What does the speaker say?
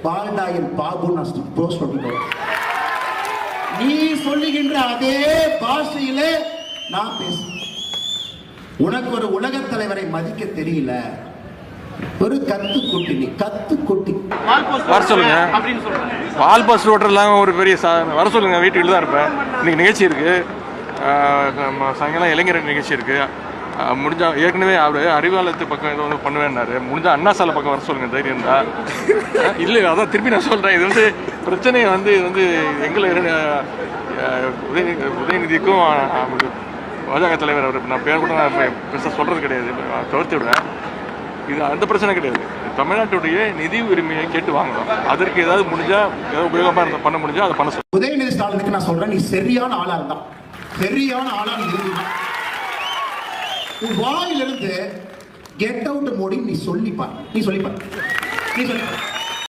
பால்டாயின் பாபு நான் போஸ்ட் பண்ணிட்டோம். நீ சொல்லுகின்ற அதே பாஷையில நான் பேசுறேன். உனக்கு ஒரு உலக தலைவரை மதிக்க தெரியல, ஒரு கத்துக்குட்டி, நீ கத்துக்குட்டி. வர சொல்லுங்க, பால் பஸ் ஓட்டுறதுலாம் ஒரு பெரிய வர சொல்லுங்க. வீட்டுக்கு தான் இருப்பேன். இன்னைக்கு நிகழ்ச்சி இருக்கு, சாயங்காலம் இளைஞர் நிகழ்ச்சி இருக்கு. முடிஞ்சா ஏற்கனவே அவர் அறிவாலயத்து பக்கம் ஏதோ வந்து பண்ணுவேன்னாரு. முடிஞ்சா அண்ணா சாலை பக்கம் வர சொல்லுங்க, தைரியம் தான். இல்லை, அதான் திருப்பி நான் சொல்கிறேன். இது வந்து பிரச்சனையை வந்து இது வந்து எங்களை உதயநிதிக்கும் பாஜக தலைவர் அவர் நான் பேர் கூட நான் பெருசாக சொல்கிறது கிடையாது, தவிர்த்து விடுறேன். இது அந்த பிரச்சனை கிடையாது. தமிழ்நாட்டுடைய நிதி உரிமையை கேட்டு வாங்கலாம். அதற்கு ஏதாவது முடிஞ்சா, ஏதாவது உபயோகமாக இருந்தால் பண்ண முடிஞ்சா அதை பண்ண சொல்லுங்கள். உதயநிதி ஸ்டாலினுக்கு நான் சொல்கிறேன், நீ சரியான ஆளாக இருந்தான், சரியான ஆளாக இருந்தான். உன் வாயிலிருந்து கெட் அவுட் மோடி நீ சொல்லிப்பார், நீ சொல்லிப்பார், நீ சொல்லிப்பார்.